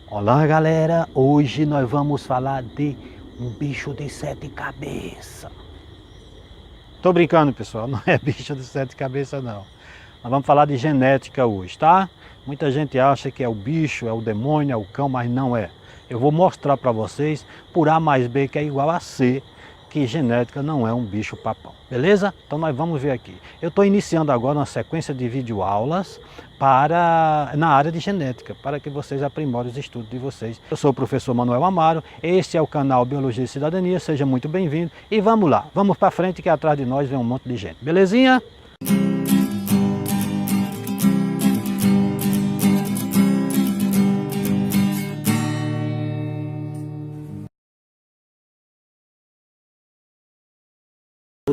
Olá galera, hoje nós vamos falar de um bicho de 7 cabeças. Tô brincando pessoal, não é bicho de 7 cabeças não. Nós vamos falar de genética hoje, tá? Muita gente acha que é o bicho, é o demônio, é o cão, mas não é. Eu vou mostrar para vocês por A mais B que é igual a C, que genética não é um bicho papão, beleza? Então nós vamos ver aqui. Eu estou iniciando agora uma sequência de videoaulas na área de genética, para que vocês aprimorem os estudos de vocês. Eu sou o professor Manuel Amaro, este é o canal Biologia e Cidadania, seja muito bem-vindo e vamos lá, vamos para frente que atrás de nós vem um monte de gente, belezinha?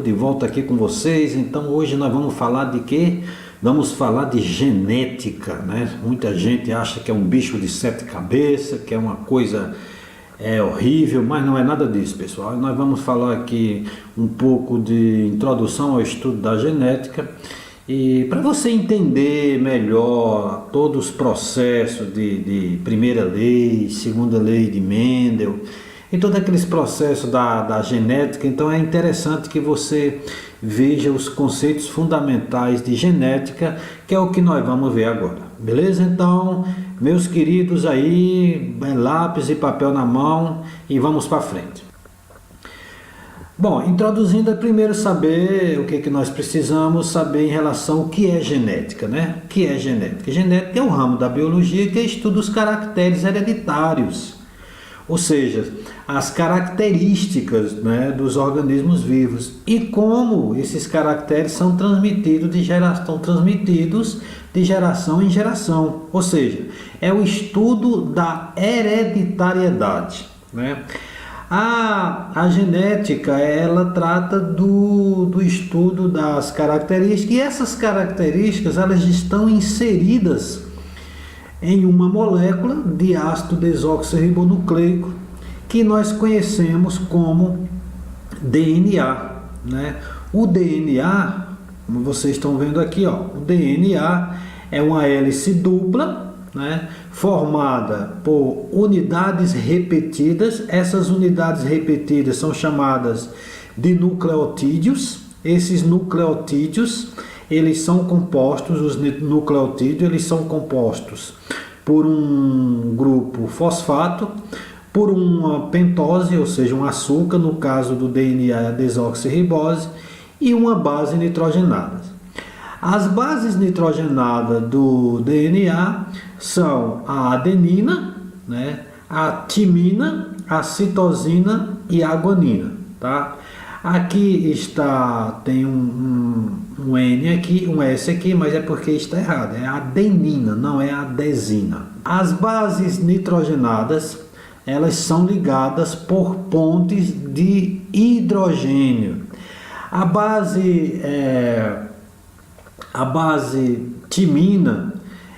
De volta aqui com vocês. Então hoje nós vamos falar de quê? Vamos falar de genética, né? Muita gente acha que é um bicho de 7 cabeças, que é uma coisa horrível, mas não é nada disso, pessoal. Nós vamos falar aqui um pouco de introdução ao estudo da genética e para você entender melhor todos os processos de primeira lei, segunda lei de Mendel, em todos aqueles processos da genética. Então é interessante que você veja os conceitos fundamentais de genética, que é o que nós vamos ver agora, beleza? Então, meus queridos aí, lápis e papel na mão e vamos para frente. Bom, introduzindo é primeiro saber o que nós precisamos saber em relação ao que é genética, né? O que é genética? Genética é um ramo da biologia que estuda os caracteres hereditários, ou seja, as características, né, dos organismos vivos e como esses caracteres são transmitidos de geração em geração. Ou seja, é o estudo da hereditariedade, né? A genética, ela trata do estudo das características, e essas características elas estão inseridas em uma molécula de ácido desoxirribonucleico que nós conhecemos como DNA, né? O DNA, como vocês estão vendo aqui, ó, o DNA é uma hélice dupla, né, formada por unidades repetidas. Essas unidades repetidas são chamadas de nucleotídeos. Esses nucleotídeos, eles são compostos, os nucleotídeos, eles são compostos por um grupo fosfato, por uma pentose, ou seja, um açúcar, no caso do DNA é a desoxirribose, e uma base nitrogenada. As bases nitrogenadas do DNA são a adenina, né, a timina, a citosina e a guanina, tá? Aqui tem um N aqui, um S aqui, mas é porque está errado. É adenina, não é adesina. As bases nitrogenadas, elas são ligadas por pontes de hidrogênio. A base timina,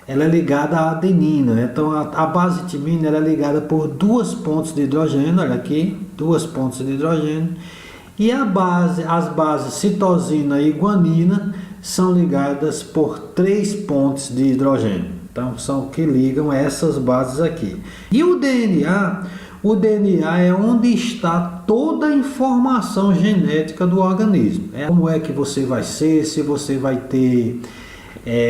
ela é ligada à adenina. Então a base timina ela é ligada por 2 pontos de hidrogênio, olha aqui, 2 pontos de hidrogênio. E as bases citosina e guanina são ligadas por 3 pontos de hidrogênio. Então são que ligam essas bases aqui. E o DNA é onde está toda a informação genética do organismo. Como é que você vai ser, se você vai ter,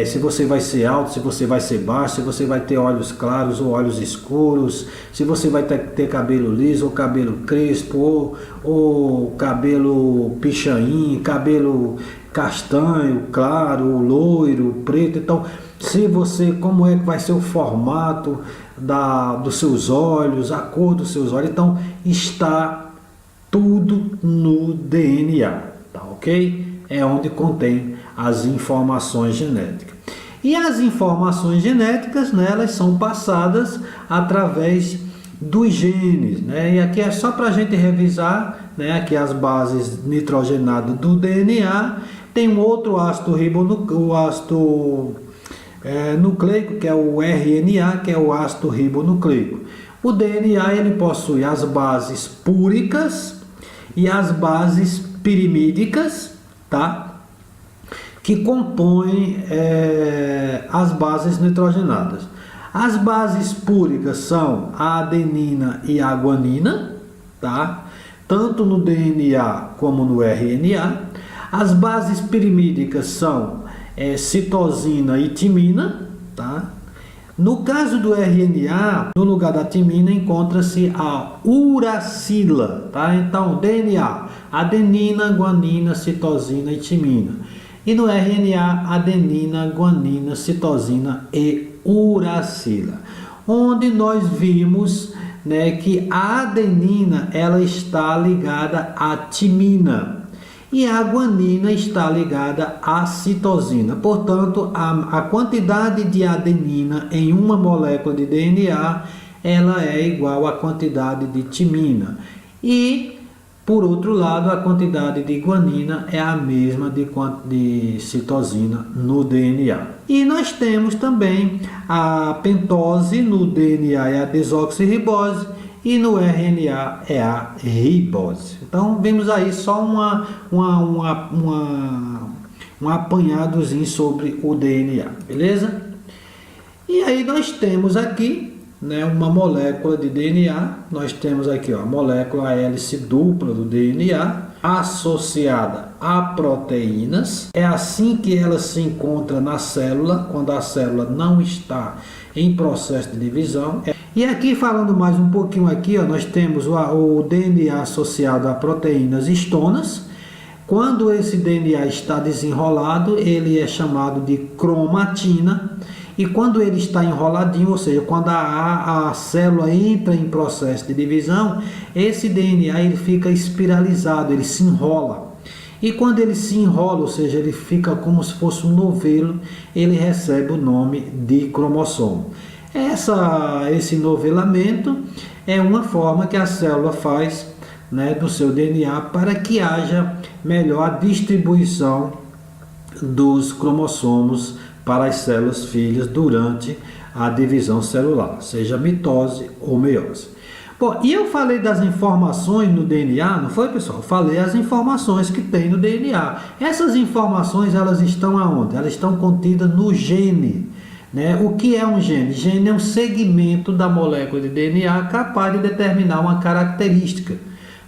se você vai ser alto, se você vai ser baixo, se você vai ter olhos claros ou olhos escuros, se você vai ter cabelo liso ou cabelo crespo, ou cabelo pichain, cabelo castanho, claro, loiro, preto. Então, como é que vai ser o formato dos seus olhos, a cor dos seus olhos. Então, está tudo no DNA, tá ok? É onde contém as informações genéticas. E as informações genéticas, né, elas são passadas através dos genes, né? E aqui é só para a gente revisar, né? Aqui as bases nitrogenadas do DNA. Tem um outro ácido nucleico, que é o RNA, que é o ácido ribonucleico. O DNA ele possui as bases púricas e as bases pirimídicas, tá? Que compõem as bases nitrogenadas. As bases púricas são a adenina e a guanina, tá? Tanto no DNA como no RNA. As bases pirimídicas são citosina e timina, tá? No caso do RNA, no lugar da timina encontra-se a uracila, tá? Então, DNA, adenina, guanina, citosina e timina. E no RNA, adenina, guanina, citosina e uracila. Onde nós vimos, né, que a adenina ela está ligada à timina e a guanina está ligada à citosina. Portanto, a quantidade de adenina em uma molécula de DNA ela é igual à quantidade de timina. E, por outro lado, a quantidade de guanina é a mesma de citosina no DNA. E nós temos também a pentose no DNA é a desoxirribose e no RNA é a ribose. Então, vemos aí só um apanhadozinho sobre o DNA, beleza? E aí nós temos aqui, né, uma molécula de DNA. Nós temos aqui, ó, a molécula hélice dupla do DNA associada a proteínas. É assim que ela se encontra na célula, quando a célula não está em processo de divisão. E aqui, falando mais um pouquinho aqui, ó, nós temos o DNA associado a proteínas histonas. Quando esse DNA está desenrolado, ele é chamado de cromatina. E quando ele está enroladinho, ou seja, quando a célula entra em processo de divisão, esse DNA ele fica espiralizado, ele se enrola. E quando ele se enrola, ou seja, ele fica como se fosse um novelo, ele recebe o nome de cromossomo. Esse novelamento é uma forma que a célula faz, né, do seu DNA para que haja melhor distribuição dos cromossomos para as células filhas durante a divisão celular, seja mitose ou meiose. Bom, e eu falei das informações no DNA, não foi, pessoal? Eu falei as informações que tem no DNA. Essas informações, elas estão aonde? Elas estão contidas no gene. Né? O que é um gene? Gene é um segmento da molécula de DNA capaz de determinar uma característica,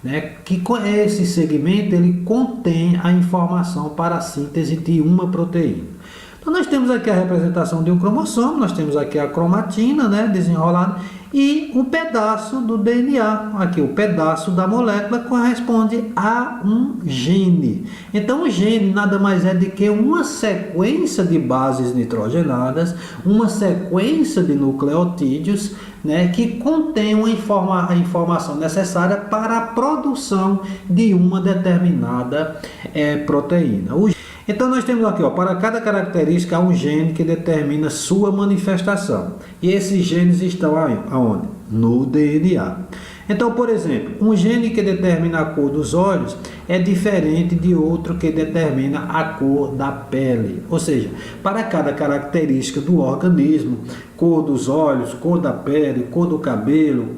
né? Que esse segmento ele contém a informação para a síntese de uma proteína. Então nós temos aqui a representação de um cromossomo, nós temos aqui a cromatina, né, desenrolada, e um pedaço do DNA, aqui o pedaço da molécula corresponde a um gene. Então o gene nada mais é do que uma sequência de bases nitrogenadas, uma sequência de nucleotídeos, né, que contém a informação necessária para a produção de uma determinada proteína. Então nós temos aqui, ó, para cada característica há um gene que determina sua manifestação. E esses genes estão aonde? No DNA. Então, por exemplo, um gene que determina a cor dos olhos é diferente de outro que determina a cor da pele. Ou seja, para cada característica do organismo, cor dos olhos, cor da pele, cor do cabelo,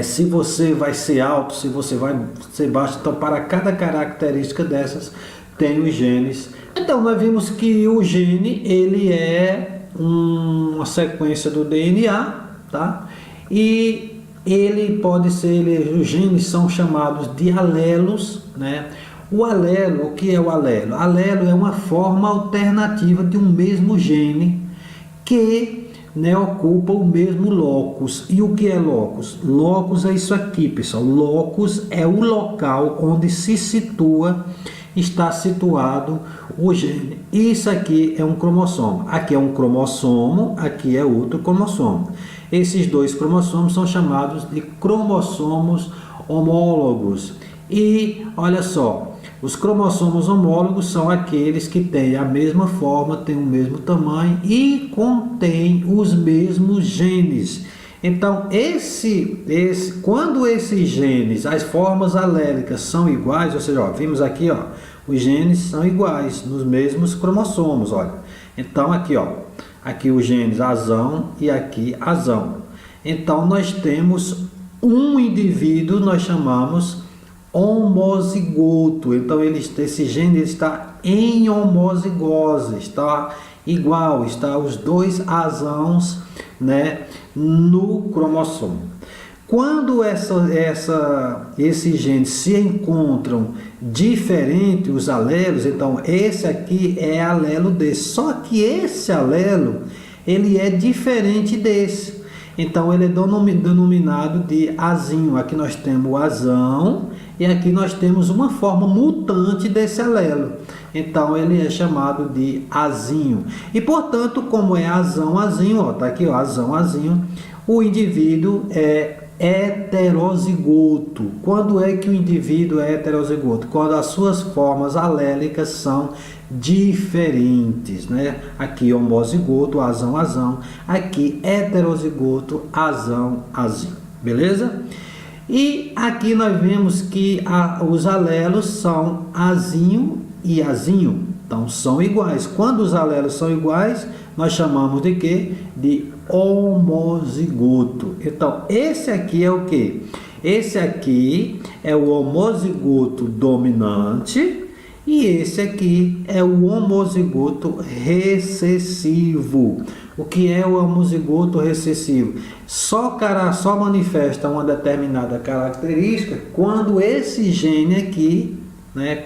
se você vai ser alto, se você vai ser baixo. Então, para cada característica dessas, tem os genes. Então, nós vimos que o gene, ele é uma sequência do DNA, tá? E ele pode ser, os genes são chamados de alelos, né? O alelo, o que é o alelo? Alelo é uma forma alternativa de um mesmo gene que, né, ocupa o mesmo locus. E o que é locus? Locus é isso aqui, pessoal. Locus é o local onde está situado o gene. Isso aqui é um cromossomo. Aqui é um cromossomo, aqui é outro cromossomo. Esses dois cromossomos são chamados de cromossomos homólogos. E olha só, os cromossomos homólogos são aqueles que têm a mesma forma, têm o mesmo tamanho e contêm os mesmos genes. Então, quando esses genes, as formas alélicas são iguais, ou seja, ó, vimos aqui, ó, os genes são iguais nos mesmos cromossomos, olha. Então, aqui, ó, aqui os genes azão e aqui azão. Então, nós temos um indivíduo, nós chamamos homozigoto. Então esse gene está em homozigose, está igual, está os dois azãos, né, no cromossomo. Quando esses genes se encontram diferentes, os alelos, então esse aqui é alelo desse, só que esse alelo, ele é diferente desse, então ele é denominado de azinho. Aqui nós temos o azão e aqui nós temos uma forma mutante desse alelo, então ele é chamado de azinho. E portanto, como é azão, azinho, ó, tá aqui, ó, azão, azinho, o indivíduo é heterozigoto. Quando é que o indivíduo é heterozigoto? Quando as suas formas alélicas são diferentes, né? Aqui homozigoto, azão, azão. Aqui heterozigoto, azão, azinho. Beleza? E aqui nós vemos que os alelos são azinho e azinho. Então são iguais. Quando os alelos são iguais, nós chamamos de quê? De homozigoto. Então esse aqui é o que? Esse aqui é o homozigoto dominante e esse aqui é o homozigoto recessivo. O que é o homozigoto recessivo? Só manifesta uma determinada característica quando esse gene aqui, né,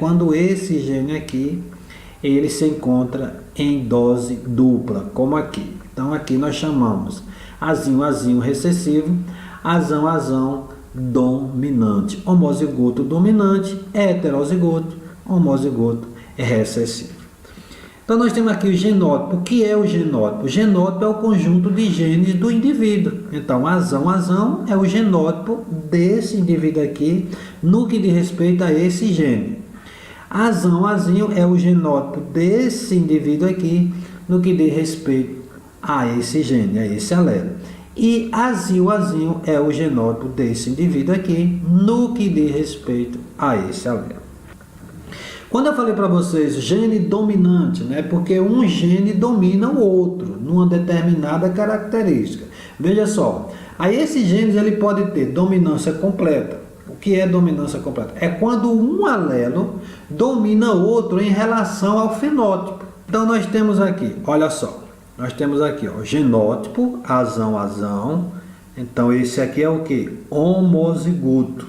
ele se encontra em dose dupla, como aqui. Então aqui nós chamamos azinho, azinho recessivo, azão, azão dominante, homozigoto dominante, heterozigoto, homozigoto recessivo. Então nós temos aqui o genótipo. O que é o genótipo? O genótipo é o conjunto de genes do indivíduo. Então azão, azão é o genótipo desse indivíduo aqui no que diz respeito a esse gene. Azão, azinho é o genótipo desse indivíduo aqui no que diz respeito a esse gene, a esse alelo. E azinho, azinho é o genótipo desse indivíduo aqui no que diz respeito a esse alelo. Quando eu falei para vocês gene dominante, né, porque um gene domina o outro numa determinada característica. Veja só, aí esses genes ele pode ter dominância completa. O que é dominância completa? É quando um alelo domina outro em relação ao fenótipo. Então nós temos aqui, olha só, nós temos aqui, ó, genótipo, azão, azão. Então esse aqui é o que? Homozigoto.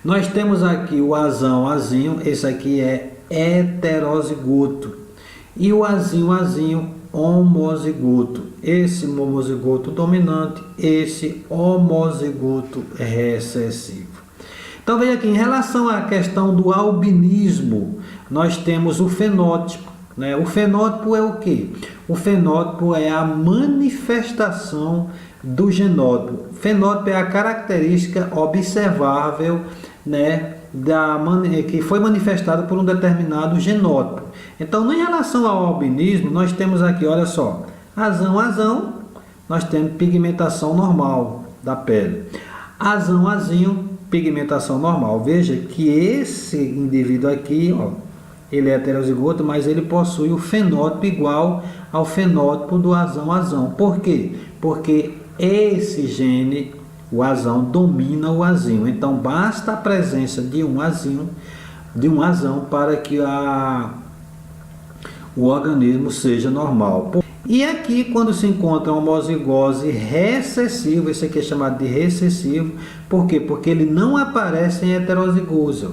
Nós temos aqui o azão, azinho, esse aqui é heterozigoto. E o azinho, azinho, homozigoto. Esse homozigoto dominante, esse homozigoto recessivo. Então veja aqui, em relação à questão do albinismo, nós temos o fenótipo, né? O fenótipo é o que? O fenótipo é a manifestação do genótipo. O fenótipo é a característica observável, né, que foi manifestada por um determinado genótipo. Então, em relação ao albinismo, nós temos aqui, olha só, azão, azão, nós temos pigmentação normal da pele. Azão, azinho, pigmentação normal. Veja que esse indivíduo aqui, ó, ele é heterozigoto, mas ele possui o fenótipo igual ao fenótipo do azão, azão. Por quê? Porque esse gene, o azão, domina o azinho. Então basta a presença de um azinho, de um azão, para que o organismo seja normal. E aqui, quando se encontra uma homozigose recessiva, esse aqui é chamado de recessivo. Por quê? Porque ele não aparece em heterozigose.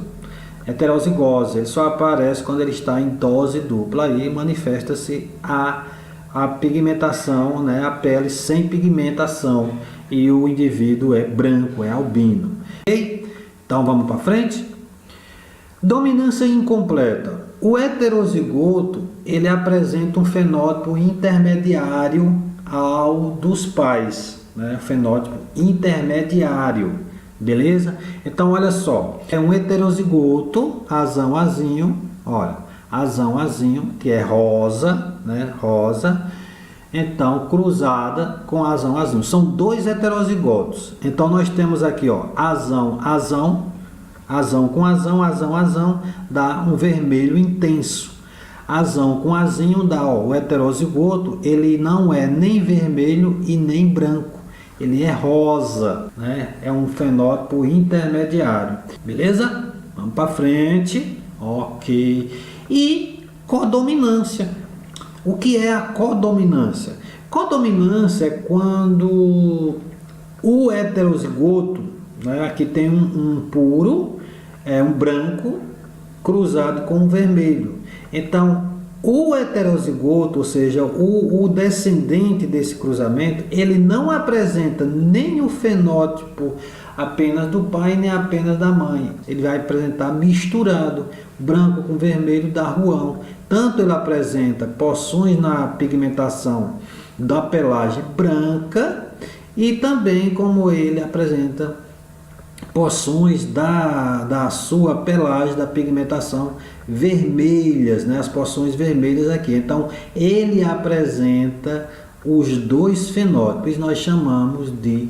Ele só aparece quando ele está em dose dupla. Aí manifesta-se a pigmentação, né? A pele sem pigmentação. E o indivíduo é branco, é albino. Ok? Então vamos para frente. Dominância incompleta. O heterozigoto, ele apresenta um fenótipo intermediário ao dos pais, né? Fenótipo intermediário, beleza? Então olha só, é um heterozigoto, azão, azinho, olha, azão, azinho, que é rosa, né? Rosa. Então, cruzada com azão, azinho. São dois heterozigotos. Então nós temos aqui, ó, azão, azão. Azão com azão, azão, azão, dá um vermelho intenso. Azão com azinho dá, ó, o heterozigoto, ele não é nem vermelho e nem branco. Ele é rosa, né? É um fenótipo intermediário. Beleza? Vamos para frente. Ok. E codominância. O que é a codominância? Codominância é quando o heterozigoto, né, aqui tem um puro, um branco, cruzado com um vermelho. Então, o heterozigoto, ou seja, o descendente desse cruzamento, ele não apresenta nem o fenótipo apenas do pai, nem apenas da mãe. Ele vai apresentar misturado, branco com vermelho da ruão. Tanto ele apresenta porções na pigmentação da pelagem branca e também como ele apresenta porções da sua pelagem, da pigmentação vermelhas, né? As porções vermelhas aqui. Então, ele apresenta os dois fenótipos, nós chamamos de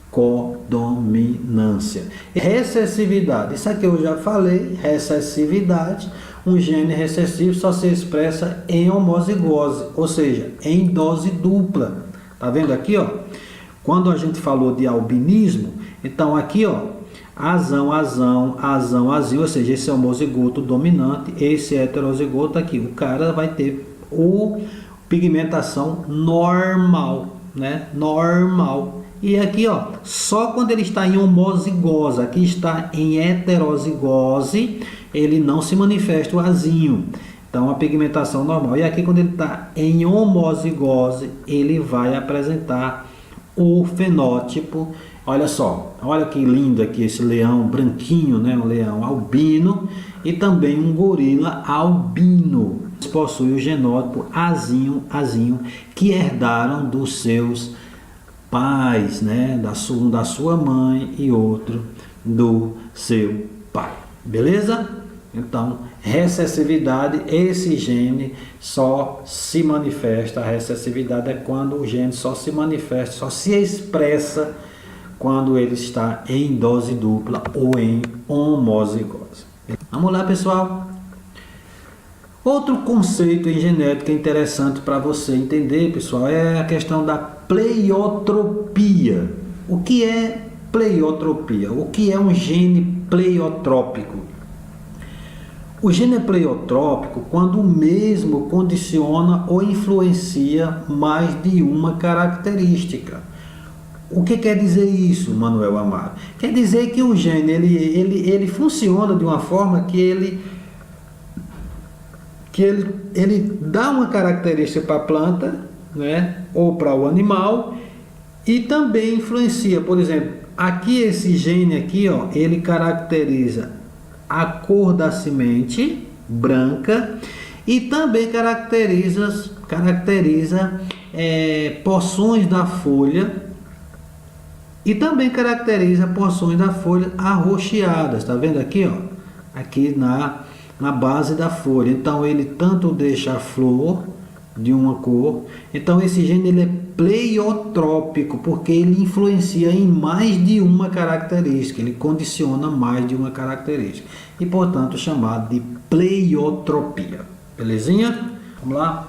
codominância. Recessividade, isso aqui eu já falei, recessividade, um gene recessivo só se expressa em homozigose, ou seja, em dose dupla. Tá vendo aqui, ó? Quando a gente falou de albinismo, então aqui, ó, azão, azil, ou seja, esse é o homozigoto dominante, esse é heterozigoto aqui. O cara vai ter pigmentação normal, né? Normal. E aqui, ó, só quando ele está em homozigose, aqui está em heterozigose, ele não se manifesta o azinho. Então, a pigmentação normal. E aqui, quando ele está em homozigose, ele vai apresentar o fenótipo. Olha só, olha que lindo aqui esse leão branquinho, né? Um leão albino e também um gorila albino. Eles possuem o genótipo azinho, que herdaram dos seus pais, né? Um da sua mãe e outro do seu pai. Beleza? Então, recessividade, esse gene só se manifesta, a recessividade é quando o gene só se manifesta, só se expressa quando ele está em dose dupla ou em homozigose. Vamos lá, pessoal? Outro conceito em genética interessante para você entender, pessoal, é a questão da pleiotropia. O que é pleiotropia? O que é um gene pleiotrópico? O gene é pleiotrópico quando o mesmo condiciona ou influencia mais de uma característica. O que quer dizer isso, Manuel Amaro? Quer dizer que o gene ele funciona de uma forma que ele dá uma característica para a planta, né, ou para o animal, e também influencia. Por exemplo, aqui esse gene aqui, ó, ele caracteriza a cor da semente branca e também caracteriza porções da folha e também caracteriza porções da folha arroxeadas. Tá vendo aqui, ó? Aqui na base da folha. Então ele tanto deixa a flor de uma cor. Então esse gene ele é pleiotrópico porque ele influencia em mais de uma característica, ele condiciona mais de uma característica e portanto chamado de pleiotropia. Belezinha? Vamos lá?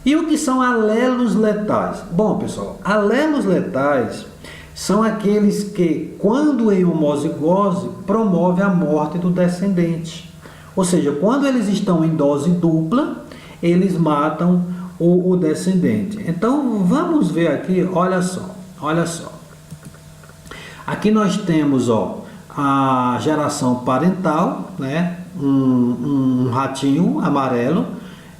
E o que são alelos letais? Bom, pessoal, alelos letais são aqueles que, quando em homozigose, promove a morte do descendente. Ou seja, quando eles estão em dose dupla, eles matam o descendente. Então, vamos ver aqui, olha só. Aqui nós temos, ó, a geração parental, né? Um ratinho amarelo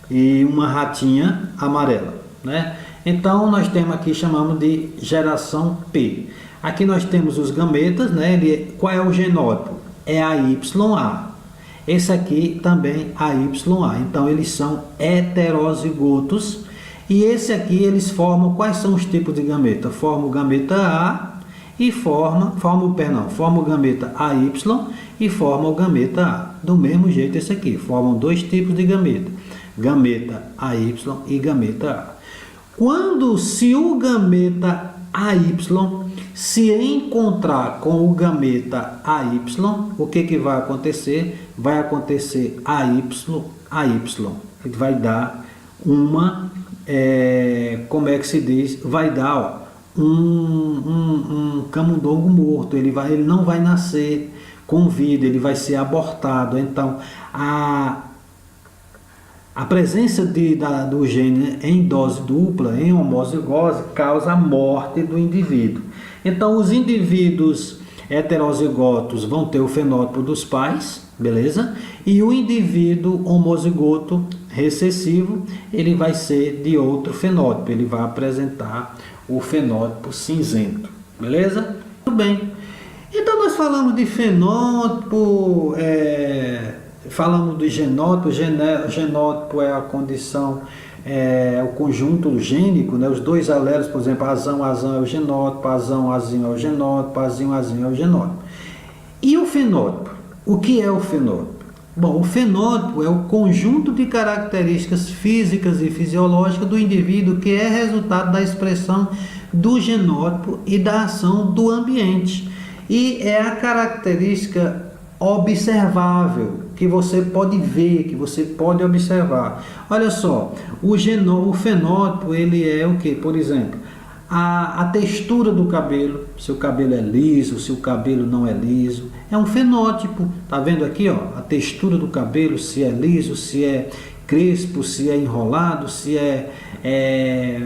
e uma ratinha amarela, né? Então, nós temos aqui, chamamos de geração P. Aqui nós temos os gametas, né? Qual é o genótipo? É a YA. Esse aqui também a YA. Então, eles são heterozigotos. E esse aqui, eles formam, quais são os tipos de gameta? Forma o gameta A e forma o gameta AY e forma o gameta A. Do mesmo jeito esse aqui, formam dois tipos de gameta. Gameta AY e gameta A. Se o gameta AY se encontrar com o gameta AY, o que vai acontecer? Vai acontecer AY. Ele vai dar uma, como é que se diz? Vai dar, ó, um camundongo morto. Ele não vai nascer com vida, ele vai ser abortado. Então, a A presença do gene em dose dupla, em homozigose, causa a morte do indivíduo. Então, os indivíduos heterozigotos vão ter o fenótipo dos pais, beleza? E o indivíduo homozigoto recessivo, ele vai ser de outro fenótipo, ele vai apresentar o fenótipo cinzento, beleza? Tudo bem. Então, nós falamos de fenótipo, falamos de genótipo. Genótipo é a condição, o conjunto gênico, né? Os dois alelos, por exemplo, azão é o genótipo, azão, azinho é o genótipo, azinho, azinho é o genótipo. E o fenótipo? O que é o fenótipo? Bom, o fenótipo é o conjunto de características físicas e fisiológicas do indivíduo que é resultado da expressão do genótipo e da ação do ambiente. E é a característica observável, que você pode ver, que você pode observar. Olha só, o fenótipo, ele é o que? Por exemplo, a textura do cabelo, se o cabelo é liso, se o cabelo não é liso, é um fenótipo. Tá vendo aqui, ó, a textura do cabelo, se é liso, se é crespo, se é enrolado, se é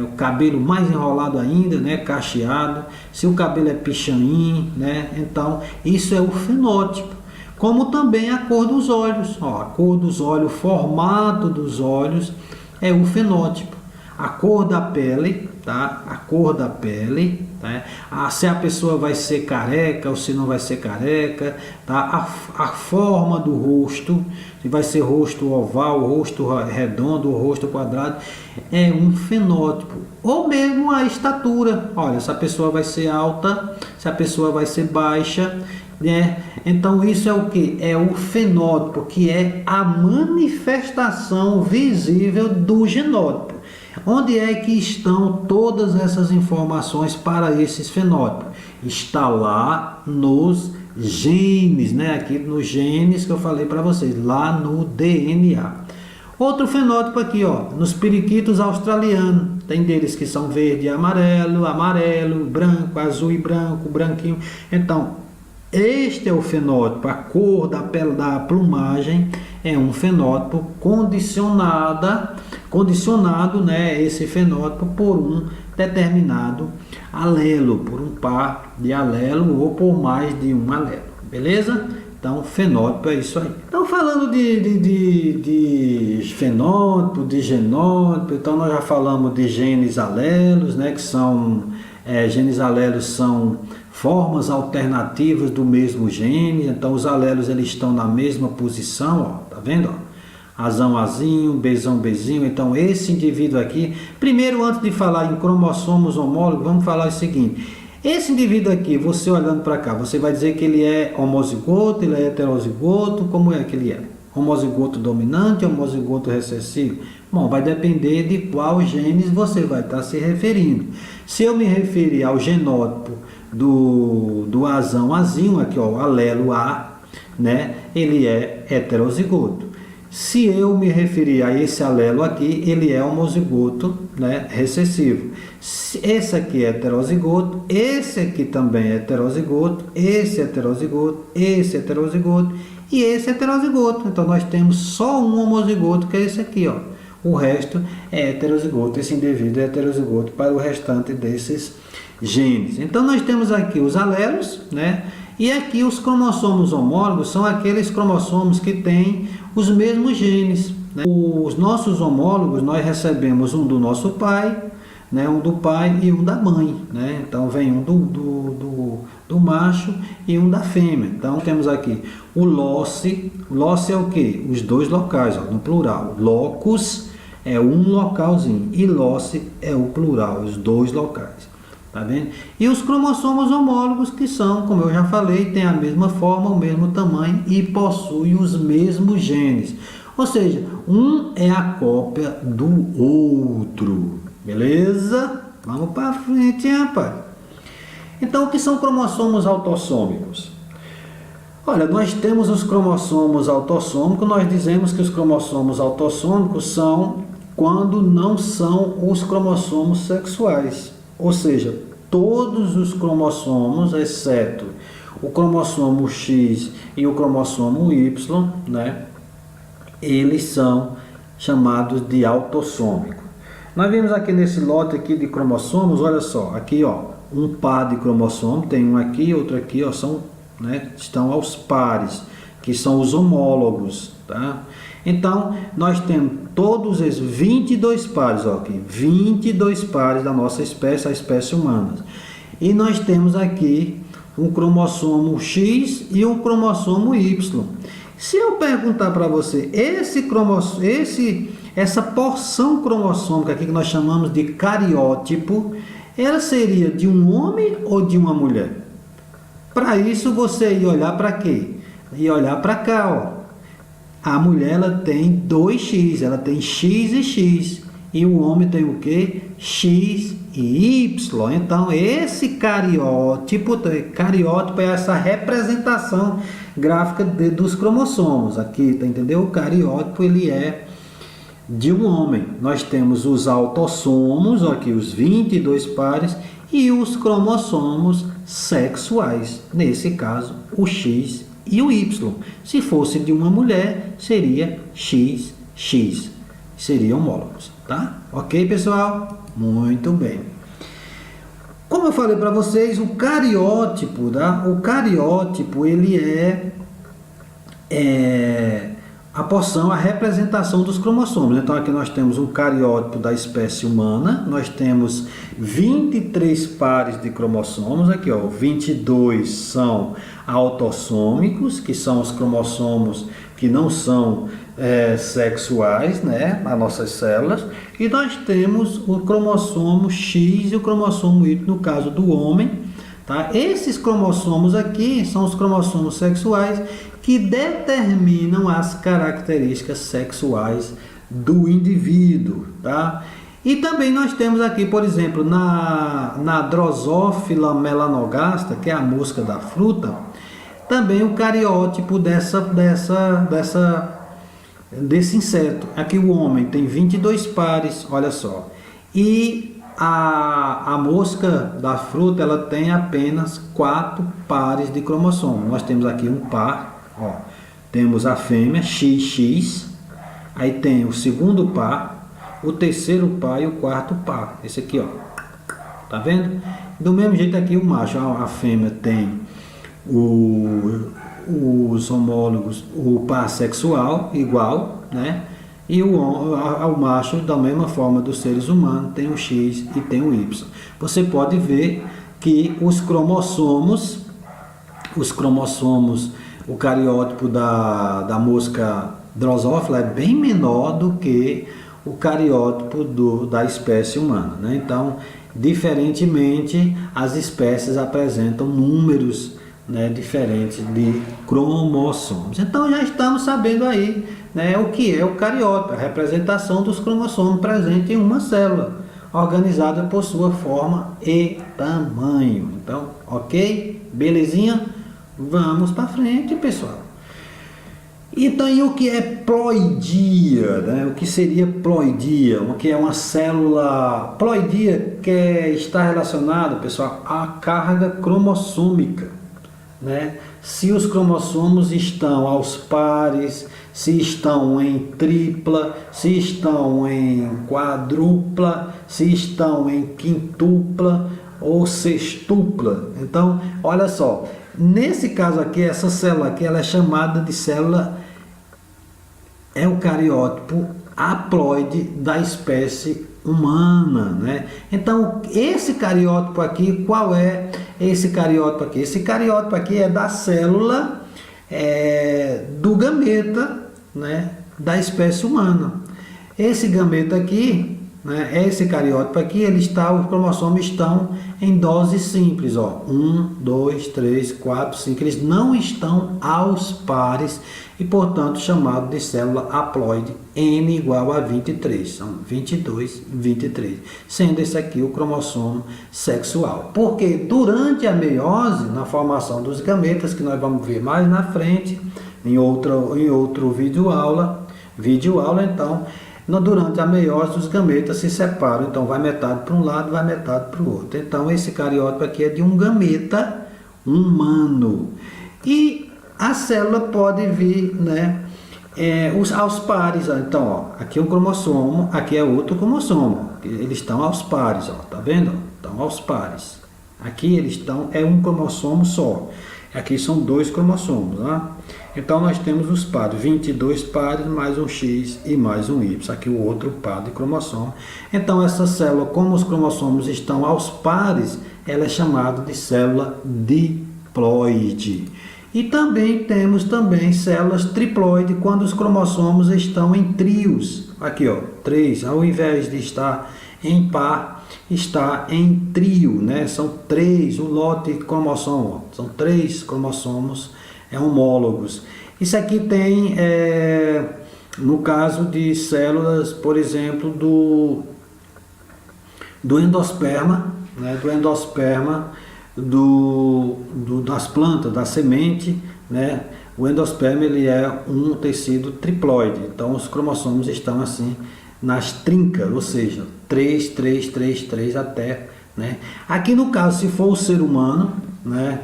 o cabelo mais enrolado ainda, né, cacheado, se o cabelo é pichain, né? Então, isso é o fenótipo. Como também a cor dos olhos, ó, a cor dos olhos, o formato dos olhos é o fenótipo. A cor da pele, tá? A cor da pele, tá? Se a pessoa vai ser careca ou se não vai ser careca, tá? A forma do rosto, se vai ser rosto oval, rosto redondo, rosto quadrado, é um fenótipo. Ou mesmo a estatura, olha, se a pessoa vai ser alta, se a pessoa vai ser baixa, né? Então isso é o que? É o fenótipo, que é a manifestação visível do genótipo. Onde é que estão todas essas informações para esses fenótipos? Está lá nos genes, né? Aqui nos genes que eu falei para vocês, lá no DNA. Outro fenótipo aqui, ó, nos periquitos australianos. Tem deles que são verde e amarelo, amarelo, branco, azul e branco, branquinho. Então, este é o fenótipo, a cor da pele, da plumagem, é um fenótipo condicionado, né, esse fenótipo por um determinado alelo, por um par de alelo ou por mais de um alelo, beleza? Então, fenótipo é isso aí. Então, falando de fenótipo, de genótipo, então nós já falamos de genes alelos, né, que são, genes alelos são formas alternativas do mesmo gene. Então os alelos eles estão na mesma posição, ó, tá vendo? Ó? Azão, azinho, bezão, bezinho. Então esse indivíduo aqui, primeiro antes de falar em cromossomos homólogos, vamos falar o seguinte: esse indivíduo aqui, você olhando para cá, você vai dizer que ele é homozigoto, ele é heterozigoto, como é que ele é? Homozigoto dominante, homozigoto recessivo? Bom, vai depender de qual genes você vai estar se referindo. Se eu me referir ao genótipo do azão, azinho, aqui ó, o alelo A, né, ele é heterozigoto. Se eu me referir a esse alelo aqui, ele é homozigoto, né, recessivo. Esse aqui é heterozigoto, esse aqui também é heterozigoto, esse é heterozigoto, esse é heterozigoto e esse é heterozigoto. Então nós temos só um homozigoto, que é esse aqui, ó. O resto é heterozigoto. Esse indivíduo é heterozigoto para o restante desses genes. Então nós temos aqui os alelos, né? E aqui os cromossomos homólogos são aqueles cromossomos que têm os mesmos genes, né? Os nossos homólogos, nós recebemos um do nosso pai, né? Um do pai e um da mãe, né? Então vem um do macho e um da fêmea. Então temos aqui o loci. Loci é o que? Os dois locais, ó, no plural. Locus é um localzinho e loci é o plural, os dois locais. Tá vendo? E os cromossomos homólogos, que são, como eu já falei, têm a mesma forma, o mesmo tamanho e possuem os mesmos genes. Ou seja, um é a cópia do outro. Beleza? Vamos para frente, hein, rapaz? Então, o que são cromossomos autossômicos? Olha, nós temos os cromossomos autossômicos. Nós dizemos que os cromossomos autossômicos são quando não são os cromossomos sexuais. Ou seja, todos os cromossomos, exceto o cromossomo X e o cromossomo Y, né, eles são chamados de autossômico. Nós vimos aqui nesse lote aqui de cromossomos, olha só, aqui ó, um par de cromossomos, tem um aqui, outro aqui, ó, são, né, estão aos pares, que são os homólogos, tá? Então, nós temos todos esses 22 pares, ó, aqui, 22 pares da nossa espécie, a espécie humana. E nós temos aqui um cromossomo X e um cromossomo Y. Se eu perguntar para você, essa porção cromossômica aqui que nós chamamos de cariótipo, ela seria de um homem ou de uma mulher? Para isso você ia olhar para quê? Ia olhar para cá, ó. A mulher ela tem 2X, ela tem X e X. E o homem tem o quê? X e Y. Então, esse cariótipo é essa representação gráfica dos cromossomos. Aqui, tá, entendeu? O cariótipo ele é de um homem. Nós temos os autossomos, aqui os 22 pares, e os cromossomos sexuais. Nesse caso, o X e o Y. Se fosse de uma mulher, seria XX. Seriam homólogos, tá? Ok, pessoal? Muito bem. Como eu falei para vocês, o cariótipo, tá? O cariótipo, ele é a representação dos cromossomos. Então, aqui nós temos um cariótipo da espécie humana, nós temos 23 pares de cromossomos, aqui ó, 22 são autossômicos, que são os cromossomos que não são sexuais, né, nas nossas células, e nós temos o cromossomo X e o cromossomo Y, no caso do homem, tá? Esses cromossomos aqui são os cromossomos sexuais que determinam as características sexuais do indivíduo, tá? E também nós temos aqui, por exemplo, na Drosophila melanogaster, que é a mosca da fruta, também o cariótipo desse inseto. Aqui o homem tem 22 pares, olha só. E a mosca da fruta, ela tem apenas 4 pares de cromossomo. Nós temos aqui um par, ó. Temos a fêmea, XX. Aí tem o segundo par, o terceiro par e o quarto par. Esse aqui, ó. Tá vendo? Do mesmo jeito aqui o macho, a fêmea tem os homólogos, o par sexual igual, né? E o macho, da mesma forma dos seres humanos, tem o X e tem o Y. Você pode ver que os cromossomos, o cariótipo da mosca Drosophila é bem menor do que o cariótipo da espécie humana, né? Então, diferentemente, as espécies apresentam números, né, diferentes de cromossomos. Então já estamos sabendo aí, né, o que é o cariótipo, a representação dos cromossomos presentes em uma célula, organizada por sua forma e tamanho. Então, ok? Belezinha? Vamos para frente, pessoal. Então, e o que é ploidia, né? O que seria ploidia? O que é uma célula ploidia que está relacionada, pessoal, à carga cromossômica, né? Se os cromossomos estão aos pares, se estão em tripla, se estão em quadrupla, se estão em quintupla ou sextupla. Então, olha só, nesse caso aqui, essa célula aqui, ela é chamada de célula eucariótipo haploide da espécie humana, né? Então, esse cariótipo aqui, qual é esse cariótipo aqui? Esse cariótipo aqui é da célula do gameta, né, da espécie humana. Esse gameta aqui, né, esse cariótipo aqui, os cromossomos estão em dose simples, ó, 1, 2, 3, 4, 5, eles não estão aos pares e, portanto, chamado de célula haploide, N igual a 23, são 22, 23, sendo esse aqui o cromossomo sexual. Porque durante a meiose, na formação dos gametas, que nós vamos ver mais na frente, em outro vídeo-aula, então, durante a meiose, os gametas se separam, então vai metade para um lado, vai metade para o outro. Então, esse cariótipo aqui é de um gameta humano. E a célula pode vir, né, aos pares. Então, ó, aqui é um cromossomo, aqui é outro cromossomo. Eles estão aos pares, ó, tá vendo? Estão aos pares. Aqui eles estão, é um cromossomo só. Aqui são dois cromossomos, né? Então nós temos os pares, 22 pares, mais um X e mais um Y. Aqui o outro par de cromossomo. Então essa célula, como os cromossomos estão aos pares, ela é chamada de célula diploide. E também temos células triploide, quando os cromossomos estão em trios. Aqui, ó, 3, ao invés de estar em par, está em trio, né? São 3, um lote de cromossomo, são 3 cromossomos homólogos. Isso aqui tem, no caso de células, por exemplo, do endosperma, né? Do endosperma das plantas, da semente, né? O endosperma, ele é um tecido triploide, então os cromossomos estão assim nas trincas, ou seja, 3, 3, 3, 3 até, né? Aqui no caso, se for o ser humano, né?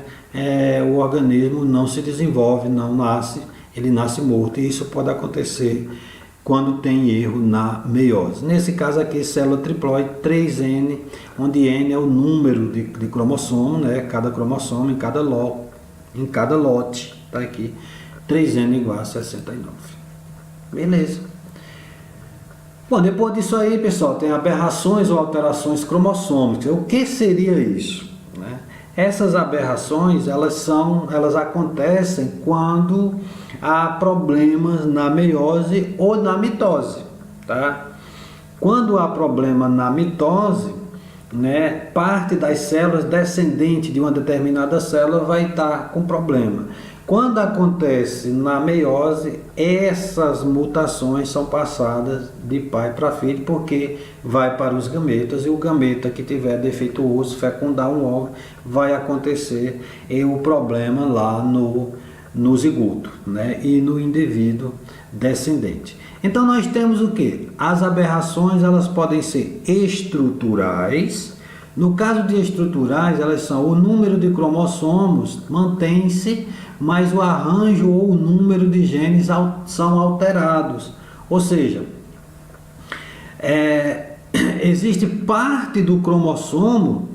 O organismo não se desenvolve, não nasce, ele nasce morto, e isso pode acontecer quando tem erro na meiose. Nesse caso aqui, célula triploide, 3N, onde N é o número de cromossomo, né? Cada cromossomo em cada lote, tá aqui, 3N igual a 69. Beleza. Bom, depois disso aí, pessoal, tem aberrações ou alterações cromossômicas. O que seria isso, né? Essas aberrações, elas acontecem quando há problemas na meiose ou na mitose, tá? Quando há problema na mitose, né, parte das células descendente de uma determinada célula vai estar com problema. Quando acontece na meiose, essas mutações são passadas de pai para filho, porque vai para os gametas, e o gameta que tiver defeituoso, fecundar um óvulo, vai acontecer o problema lá no zigoto, né, e no indivíduo descendente. Então nós temos o que? As aberrações, elas podem ser estruturais. No caso de estruturais, elas são o número de cromossomos mantém-se, mas o arranjo ou o número de genes são alterados. Ou seja, existe parte do cromossomo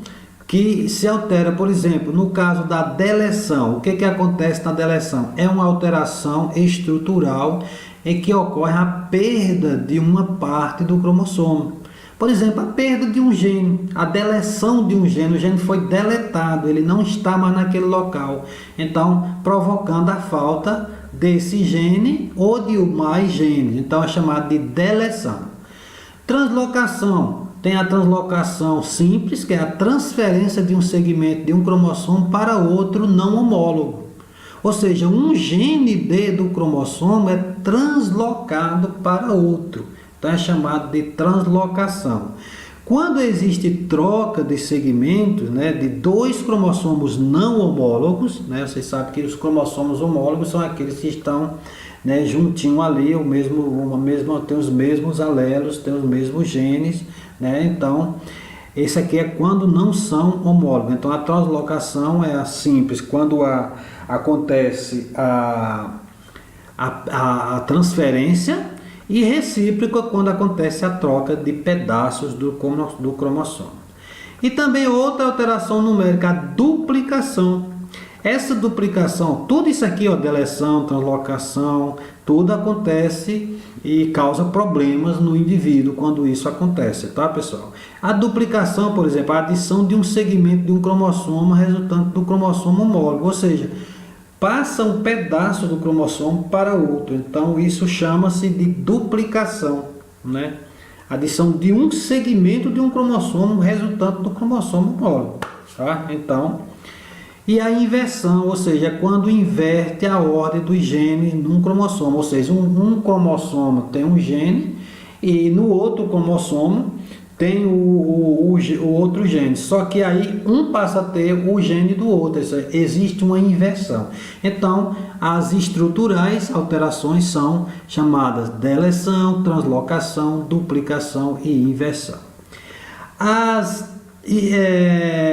que se altera. Por exemplo, no caso da deleção, o que acontece na deleção? É uma alteração estrutural em que ocorre a perda de uma parte do cromossomo. Por exemplo, a perda de um gene, a deleção de um gene, o gene foi deletado, ele não está mais naquele local, então provocando a falta desse gene ou de mais genes, então é chamado de deleção. Translocação, tem a translocação simples, que é a transferência de um segmento de um cromossomo para outro não homólogo, ou seja, um gene do cromossomo é translocado para outro. Então é chamado de translocação. Quando existe troca de segmentos, né, de dois cromossomos não homólogos, né, vocês sabem que os cromossomos homólogos são aqueles que estão, né, juntinho ali, tem os mesmos alelos, tem os mesmos genes, né, então esse aqui é quando não são homólogos. Então a translocação é a simples, quando acontece a transferência, e recíproca quando acontece a troca de pedaços do cromossomo. E também outra alteração numérica, a duplicação. Essa duplicação, tudo isso aqui, ó, deleção, translocação, tudo acontece e causa problemas no indivíduo quando isso acontece, tá, pessoal? A duplicação, por exemplo, a adição de um segmento de um cromossomo resultante do cromossomo homólogo, ou seja, passa um pedaço do cromossomo para outro. Então isso chama-se de duplicação, né? Adição de um segmento de um cromossomo resultante do cromossomo homólogo, tá? Então, e a inversão, ou seja, é quando inverte a ordem dos genes num cromossomo, ou seja, um cromossomo tem um gene e no outro cromossomo tem o outro gene, só que aí um passa a ter o gene do outro, existe uma inversão. Então, as estruturais alterações são chamadas deleção, translocação, duplicação e inversão. As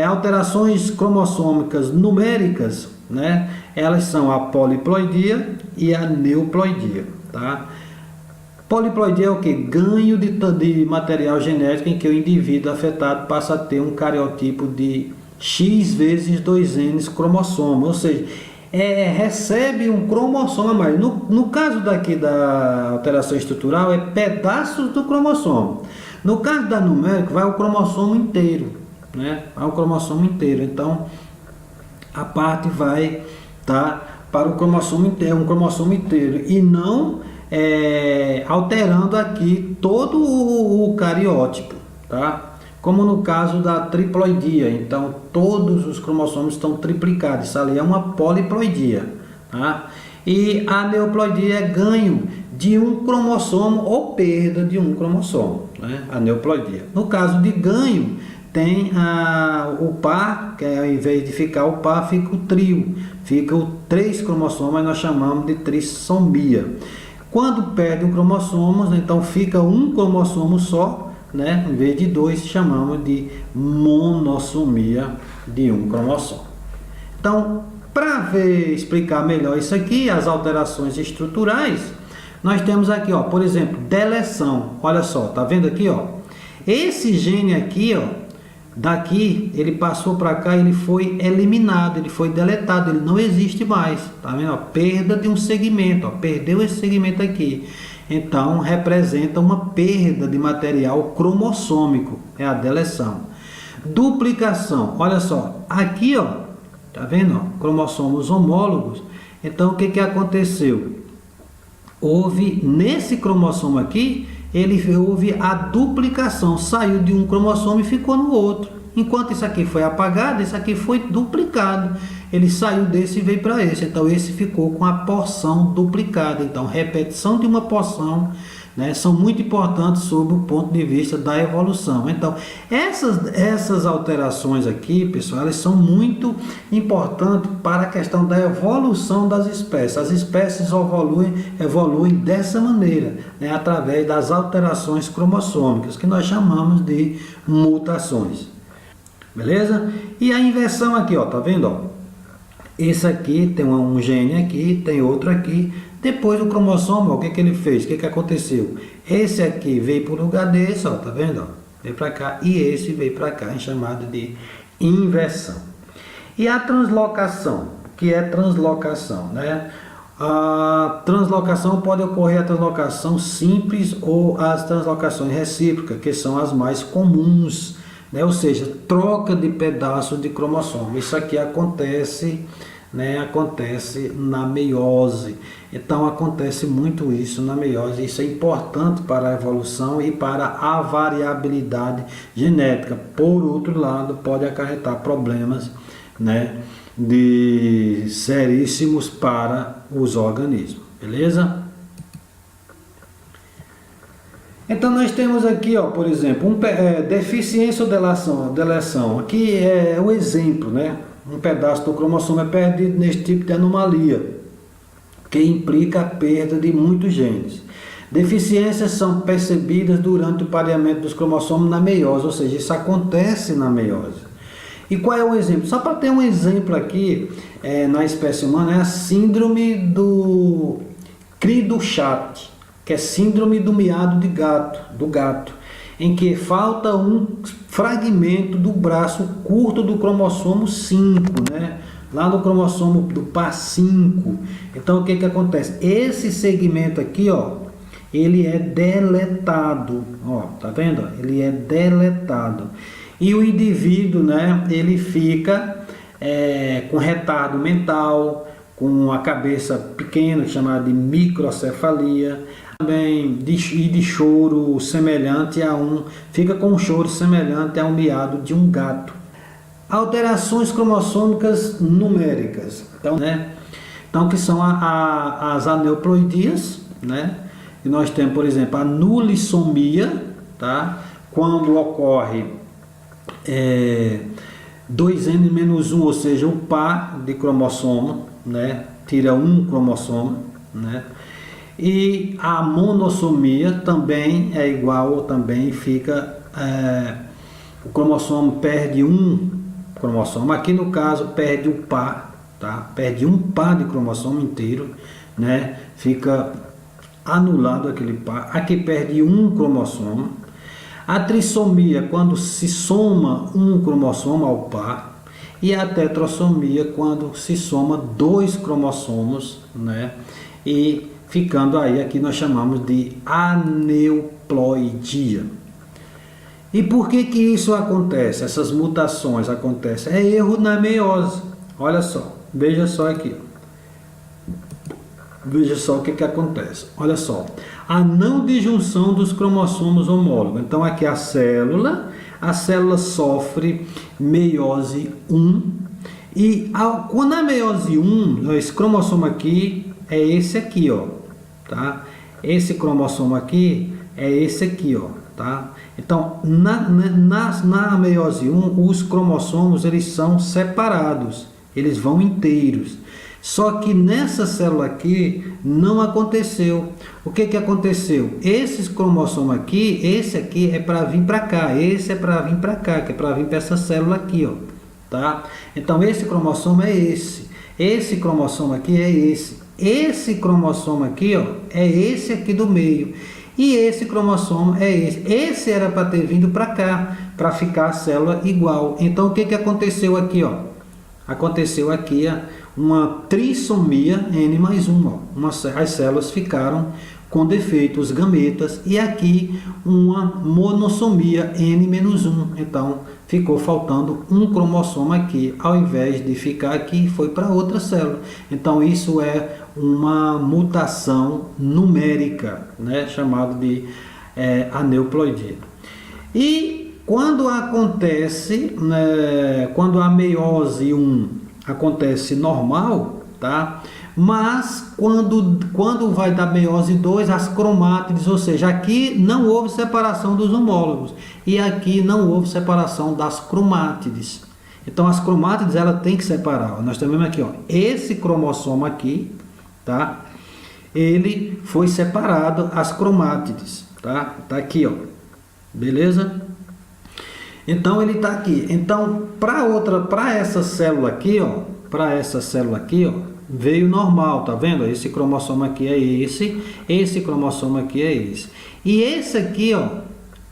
alterações cromossômicas numéricas, né, elas são a poliploidia e a neuploidia. tá? Poliploidia é o que? Ganho de material genético em que o indivíduo afetado passa a ter um cariotipo de X vezes 2N cromossoma, ou seja, recebe um cromossomo a mais. No caso daqui da alteração estrutural, é pedaços do cromossomo. No caso da numérica, vai o cromossomo inteiro, né? Vai o cromossomo inteiro. Então, a parte vai para o cromossomo inteiro, um cromossomo inteiro, e não alterando aqui todo o cariótipo, tá? Como no caso da triploidia, então todos os cromossomos estão triplicados, isso ali é uma poliploidia, tá? E a aneuploidia é ganho de um cromossomo ou perda de um cromossomo, né? A aneuploidia. No caso de ganho, tem o par, que ao invés de ficar o par, fica o trio, fica o 3 cromossomas, nós chamamos de trissomia. Quando perde um cromossomo, então fica um cromossomo só, né? Em vez de 2, chamamos de monossomia de um cromossomo. Então, para explicar melhor isso aqui, as alterações estruturais, nós temos aqui, ó, por exemplo, deleção. Olha só, tá vendo aqui, ó? Esse gene aqui, ó, daqui, ele passou para cá, ele foi eliminado, ele foi deletado, ele não existe mais, tá vendo? Ó, perda de um segmento, ó, perdeu esse segmento aqui. Então, representa uma perda de material cromossômico, é a deleção. Duplicação, olha só, aqui, ó, tá vendo, ó, cromossomos homólogos. Então, o que aconteceu? Houve, nesse cromossomo aqui, houve a duplicação, saiu de um cromossomo e ficou no outro. Enquanto isso aqui foi apagado, isso aqui foi duplicado. Ele saiu desse e veio para esse. Então, esse ficou com a porção duplicada. Então, repetição de uma porção, né, são muito importantes sob o ponto de vista da evolução. Então, essas alterações aqui, pessoal, elas são muito importantes para a questão da evolução das espécies. As espécies evoluem dessa maneira, né, através das alterações cromossômicas, que nós chamamos de mutações. Beleza? E a inversão aqui, ó, tá vendo, ó? Esse aqui tem um gene aqui, tem outro aqui. Depois o cromossomo, ó, o que ele fez? O que aconteceu? Esse aqui veio para o lugar desse, ó, tá vendo? Ó? Veio para cá e esse veio para cá, chamado de inversão. E a translocação, que é translocação, né? A translocação pode ocorrer a translocação simples ou as translocações recíprocas, que são as mais comuns, né? Ou seja, troca de pedaços de cromossomo. Isso aqui acontece, né? Acontece na meiose. Então acontece muito isso na meiose. Isso é importante para a evolução e para a variabilidade genética. Por outro lado, pode acarretar problemas, né, seríssimos para os organismos. Beleza? Então nós temos aqui, ó, por exemplo, deficiência ou deleção. Aqui é o exemplo, né? Um pedaço do cromossomo é perdido nesse tipo de anomalia, que implica a perda de muitos genes. Deficiências são percebidas durante o pareamento dos cromossomos na meiose, ou seja, isso acontece na meiose. E qual é o exemplo? Só para ter um exemplo aqui, na espécie humana, é a síndrome do Cri-du-Chat, que é síndrome do miado do gato, em que falta um fragmento do braço curto do cromossomo 5, né? Lá no cromossomo do par 5. Então, o que acontece? Esse segmento aqui, ó, ele é deletado, ó, tá vendo? Ele é deletado. E o indivíduo, né, ele fica com retardo mental, com a cabeça pequena, chamada de microcefalia, também de choro semelhante fica com um choro semelhante a um miado de um gato. Alterações cromossômicas numéricas, então que são as aneuploidias, né? E nós temos, por exemplo, a nulissomia, tá? Quando ocorre 2N-1, ou seja, o par de cromossomo, né? Tira um cromossomo, né? E a monossomia também é igual, também fica, o cromossomo perde um cromossomo, aqui no caso perde o par, tá? Perde um par de cromossomo inteiro, né? Fica anulado aquele par, aqui perde um cromossomo. A trissomia, quando se soma um cromossomo ao par, e a tetrassomia, quando se soma dois cromossomos, né? E ficando aí, aqui nós chamamos de aneuploidia. E por que que isso acontece? Essas mutações acontecem? É erro na meiose. Olha só, veja só aqui. Veja só o que que acontece. Olha só, a não disjunção dos cromossomos homólogos. Então aqui a célula sofre meiose 1. E quando a meiose 1, esse cromossomo aqui é esse aqui, ó, tá? Esse cromossomo aqui é esse aqui, ó, tá? Então, na meiose 1, os cromossomos eles são separados, eles vão inteiros. Só que nessa célula aqui não aconteceu. O que que aconteceu? Esses cromossomos aqui, esse aqui é para vir para cá, esse é para vir para cá, que é para vir para essa célula aqui, ó, tá? Então esse cromossomo é esse cromossomo aqui é esse cromossomo aqui, ó, é esse aqui do meio. E esse cromossomo é esse era para ter vindo para cá, para ficar a célula igual. Então o que que aconteceu aqui, ó? Aconteceu aqui uma trissomia N+1, ó. As células ficaram com defeito, os gametas, e aqui uma monossomia N-1. Então ficou faltando um cromossomo aqui, ao invés de ficar aqui, foi para outra célula. Então isso é uma mutação numérica, né, chamado de aneuploidia. E quando acontece, né, quando a meiose 1 acontece normal, tá? Mas quando vai da meiose 2, as cromátides, ou seja, aqui não houve separação dos homólogos e aqui não houve separação das cromátides. Então as cromátides ela tem que separar. Ó. Nós temos aqui, ó, esse cromossomo aqui, tá? Ele foi separado as cromátides, tá? Tá aqui, ó. Beleza? Então ele tá aqui. Então para essa célula aqui, ó, veio normal, tá vendo? Esse cromossomo aqui é esse cromossomo aqui é esse. E esse aqui, ó,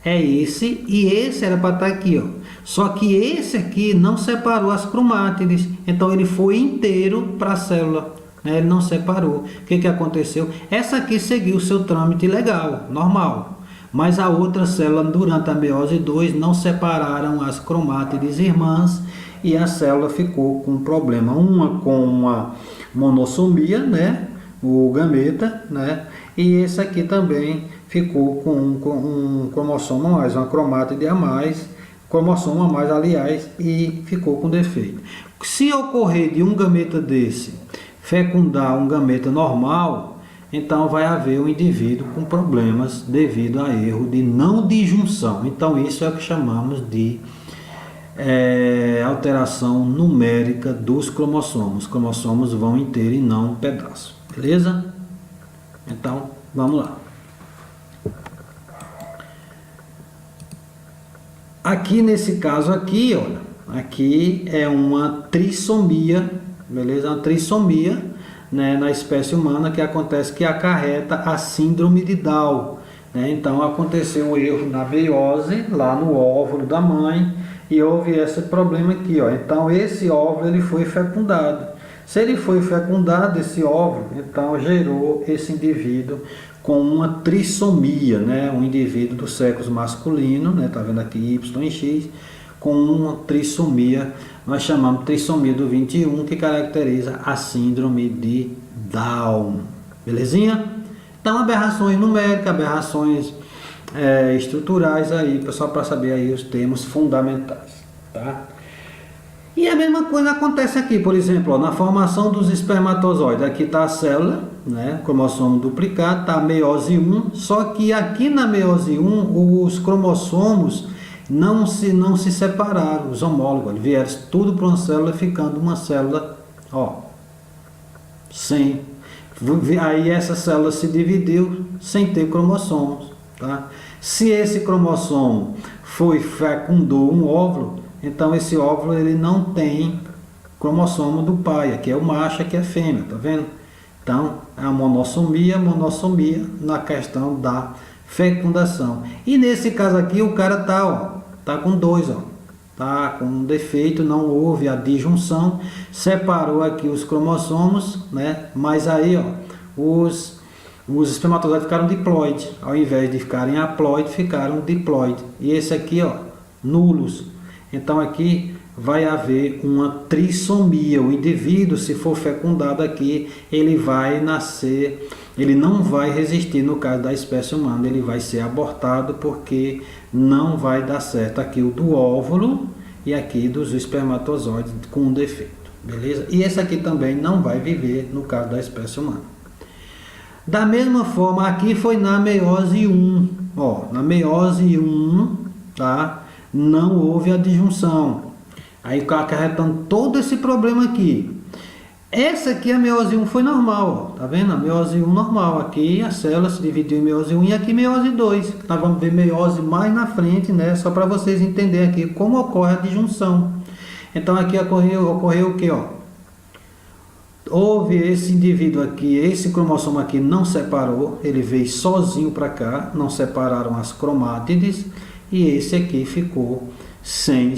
é esse e esse era para estar aqui, ó. Só que esse aqui não separou as cromátides, então ele foi inteiro para a célula, né? Ele não separou. O que que aconteceu? Essa aqui seguiu o seu trâmite legal, normal. Mas a outra célula, durante a meiose 2, não separaram as cromátides irmãs e a célula ficou com um problema. Uma com uma monossomia, né? O gameta, né? E esse aqui também ficou com um cromossomo a mais, uma cromátide a mais, cromossomo a mais, aliás, e ficou com defeito. Se ocorrer de um gameta desse fecundar um gameta normal, então vai haver um indivíduo com problemas devido a erro de não disjunção. Então isso é o que chamamos de alteração numérica dos cromossomos. Os cromossomos vão inteiro e não um pedaço. Beleza? Então, vamos lá. Aqui nesse caso aqui, olha, aqui é uma trissomia, beleza? Uma trissomia, né, na espécie humana que acontece, que acarreta a síndrome de Down, né? Então aconteceu um erro na meiose, lá no óvulo da mãe, e houve esse problema aqui, ó. Então esse óvulo ele foi fecundado. Se ele foi fecundado, esse óvulo, então gerou esse indivíduo com uma trissomia, né? Um indivíduo do sexo masculino, né? Tá vendo aqui Y e X, com uma trissomia, nós chamamos de trissomia do 21, que caracteriza a síndrome de Down. Belezinha? Então, aberrações numéricas, aberrações estruturais aí, pessoal, para saber aí os termos fundamentais, tá? E a mesma coisa acontece aqui, por exemplo, ó, na formação dos espermatozoides. Aqui está a célula, né, cromossomo duplicado, está a meiose 1, só que aqui na meiose 1 os cromossomos não se separaram, os homólogos, vieram tudo para uma célula, ficando uma célula, ó, sem. Aí essa célula se dividiu sem ter cromossomos, tá? Se esse cromossomo fecundou um óvulo, então esse óvulo ele não tem cromossomo do pai, aqui é o macho, aqui é a fêmea, tá vendo? Então, a monossomia na questão da fecundação. E nesse caso aqui, o cara tá com 2, tá com um defeito, não houve a disjunção, separou aqui os cromossomos, né? Mas aí, os espermatozoides ficaram diploide, ao invés de ficarem haploide, ficaram diploide. E esse aqui, nulos. Então aqui vai haver uma trissomia. O indivíduo, se for fecundado aqui, ele vai nascer, ele não vai resistir. No caso da espécie humana, ele vai ser abortado, porque não vai dar certo aqui o do óvulo e aqui dos espermatozoides com um defeito, beleza? E esse aqui também não vai viver no caso da espécie humana. Da mesma forma, aqui foi na meiose 1, na meiose 1, tá? Não houve a disjunção. Aí acarretando todo esse problema aqui. Essa aqui, a meiose 1 foi normal, tá vendo? A meiose 1 normal. Aqui a célula se dividiu em meiose 1 e aqui meiose 2. Nós vamos ver meiose mais na frente, né? Só para vocês entenderem aqui como ocorre a disjunção. Então aqui ocorreu o que, Houve esse indivíduo aqui, esse cromossomo aqui não separou, ele veio sozinho para cá, não separaram as cromátides, e esse aqui ficou sem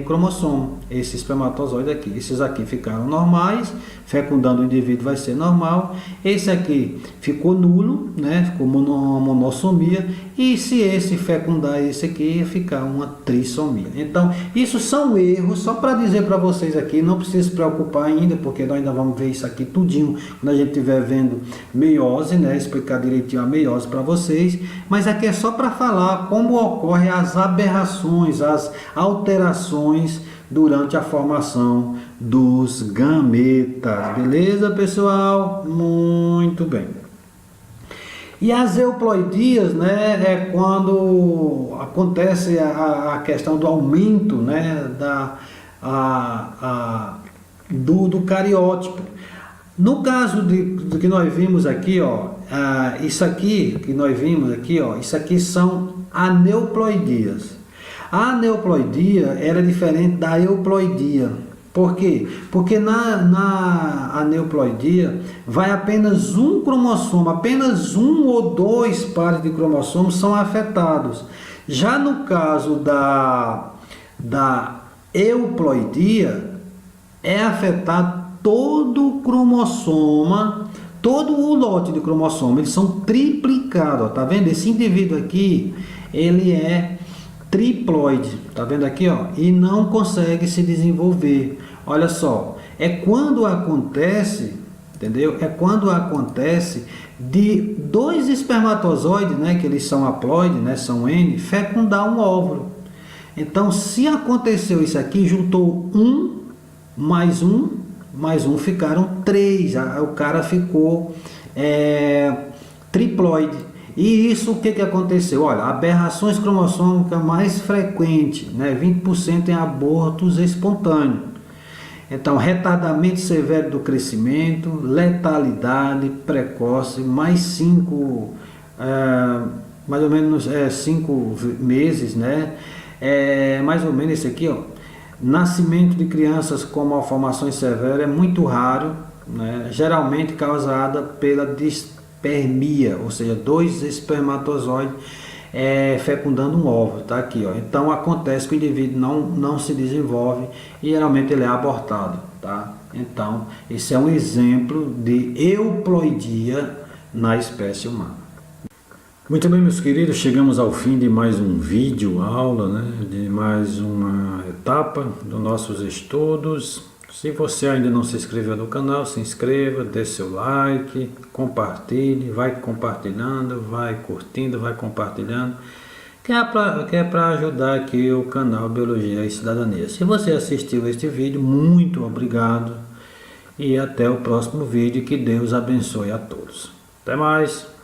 cromossomo. Esse espermatozoide aqui, esses aqui ficaram normais, fecundando o indivíduo vai ser normal. Esse aqui ficou nulo, né? Ficou monossomia, e se esse fecundar esse aqui, ia ficar uma trissomia. Então, isso são erros, só para dizer para vocês aqui, não precisa se preocupar ainda, porque nós ainda vamos ver isso aqui tudinho quando a gente estiver vendo meiose, né? Explicar direitinho a meiose para vocês, mas aqui é só para falar como ocorrem as aberrações, as alterações durante a formação dos gametas. Beleza, pessoal? Muito bem. E as euploidias, né, é quando acontece a questão do aumento, né, do cariótipo. No caso do que nós vimos aqui, isso aqui que nós vimos aqui, isso aqui são aneuploidias. A aneuploidia era diferente da euploidia. Por quê? Porque na aneuploidia vai apenas um cromossomo, apenas um ou dois pares de cromossomos são afetados. Já no caso da euploidia, é afetado todo o cromossoma, todo o lote de cromossomo, eles são triplicados, tá vendo? Esse indivíduo aqui, ele é triploide, tá vendo aqui, e não consegue se desenvolver. Olha só, é quando acontece, entendeu? É quando acontece de dois espermatozoides, né, que eles são haploides, né, são N, fecundar um óvulo. Então, se aconteceu isso aqui, juntou mais um, ficaram 3, o cara ficou triploide. E isso, o que aconteceu? Olha, aberrações cromossômicas mais frequentes, né? 20% em abortos espontâneos. Então, retardamento severo do crescimento, letalidade precoce, mais 5, mais ou menos 5 meses, né? Mais ou menos esse aqui, nascimento de crianças com malformações severas é muito raro, né? Geralmente causada pela dispermia, ou seja, 2 espermatozoides fecundando um óvulo, tá aqui, Então acontece que o indivíduo não se desenvolve e geralmente ele é abortado, tá? Então esse é um exemplo de euploidia na espécie humana. Muito bem, meus queridos, chegamos ao fim de mais um vídeo aula, né? De mais uma etapa dos nossos estudos. Se você ainda não se inscreveu no canal, se inscreva, dê seu like, compartilhe, vai compartilhando, vai curtindo, vai compartilhando, que é para ajudar aqui o canal Biologia e Cidadania. Se você assistiu este vídeo, muito obrigado e até o próximo vídeo, que Deus abençoe a todos. Até mais!